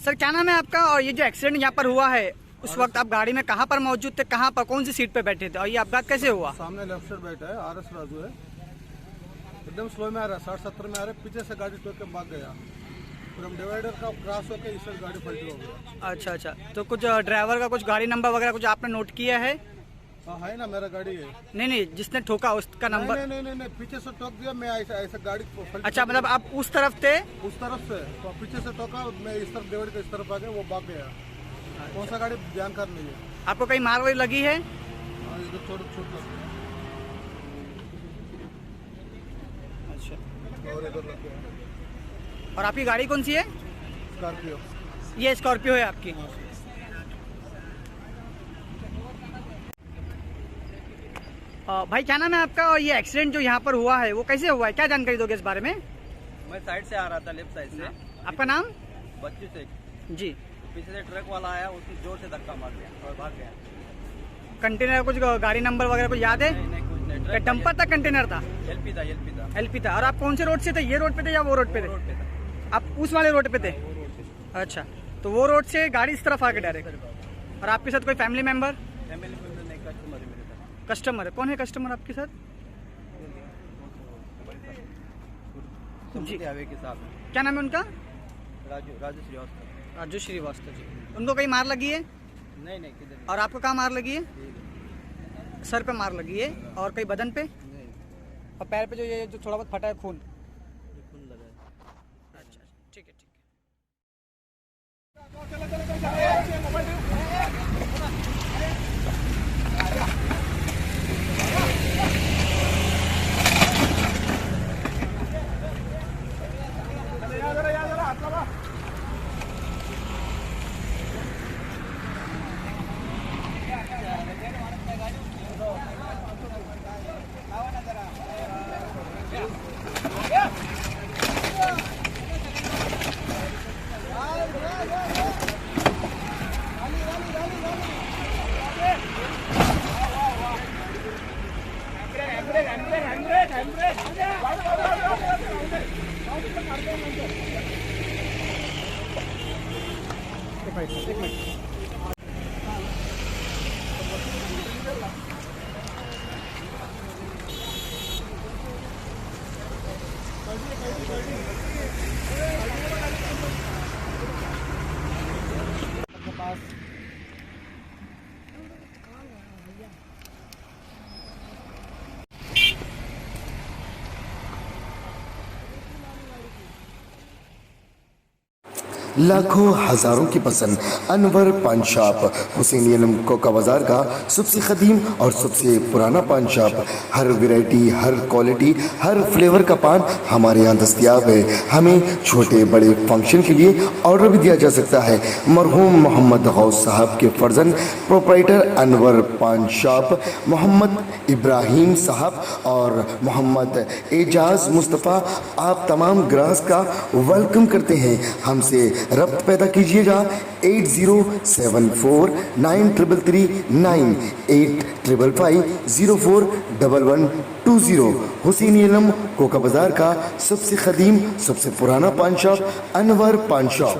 Sir क्या नाम है आपका, और ये जो एक्सीडेंट यहाँ पर हुआ है उस वक्त आप गाड़ी में कहाँ पर मौजूद थे, कहाँ पर कौन सी सीट पे बैठे थे और ये अपघात कैसे हुआ? सामने लेफ्ट साइड बैठा है RS राजू है, एकदम स्लो में आ रहा है, 60-70 में आ रहा है, पीछे से गाड़ी ठोक के भाग गया, फिर हम डिवाइडर का क्रॉस होकर इस साइड गाड़ी पलटी हो गया। अच्छा, तो कुछ ड्राइवर का कुछ गाड़ी नंबर वगैरह कुछ आपने नोट किया है? हाँ है ना, मेरा गाड़ी है। नहीं, जिसने ठोका उसका नंबर? नहीं, पीछे से ठोक दिया, मैं ऐसे गाड़ी पलटी। अच्छा, मतलब आप उस तरफ थे? उस तरफ से तो पीछे से ठोका, मैं इस तरफ डिवाइडर के इस तरफ आ गया, वो भाग गया। कौन सा गाड़ी ध्यान कर नहीं है। आपको कहीं मार वार लगी है? हाँ, इधर छोड़ अच्छा, और इधर लग गया। और आपकी गाड़ी कौन सी है? स्कॉर्पियो। ये स्कॉर्पियो है आपकी? भाई क्या नाम है आपका, और ये एक्सीडेंट जो यहाँ पर हुआ है वो कैसे हुआ है, क्या जानकारी दोगे इस बारे में? मैं साइड से आ रहा था, लेफ्ट साइड से। आपका नाम? बच्चू शेख जी। पीछे से ट्रक वाला आया, उसने जोर से धक्का मार दिया और भाग गया। कंटेनर कुछ गाड़ी नंबर वगैरह कुछ याद है? नहीं कुछ नहीं। डंपर था, कंटेनर था? एलपी था। और आप कौन से रोड से थे, ये रोड पे थे या वो रोड पे थे? रोड पे था। आप उस वाले रोड पे थे? वो रोड पे था। अच्छा, तो वो रोड से गाड़ी इस तरफ आ गई डायरेक्ट। और आपके साथ कोई फैमिली मेंबर? फैमिली मेंबर नहीं, कस्टमर है मेरे साथ। कस्टमर है? कौन है कस्टमर आपके साथ? जी, आवे के साथ क्या नाम है उनका? राजू श्रीवास्तव। राजू श्रीवास्तव जी। उनको कहीं मार लगी है? नहीं किधर। और आपको कहाँ मार लगी है? सर पे मार लगी है, और कहीं बदन पे? नहीं, और पैर पे जो थोड़ा बहुत फटा है खून? खून लगा है। अच्छा, ठीक है। एक मिनट। लाखों हजारों की पसंद अनवर पान शॉप हुसैन कोका बाजार का सबसे कदीम और सबसे पुराना पान शॉप। हर वैरायटी, हर क्वालिटी, हर फ्लेवर का पान हमारे यहाँ दस्तयाब है। हमें छोटे बड़े फंक्शन के लिए ऑर्डर भी दिया जा सकता है। मरहूम मोहम्मद गौस साहब के फर्जन प्रोप्राइटर अनवर पान शॉप मोहम्मद इब्राहिम साहब और मोहम्मद एजाज मुस्तफ़ा आप तमाम ग्राहक का वेलकम करते हैं। हमसे रब्त पैदा कीजिएगा 8074933339 8555041120। हुसैन इल्म कोका बाजार का सबसे कदीम सबसे पुराना पान शॉप अनवर पान शॉप।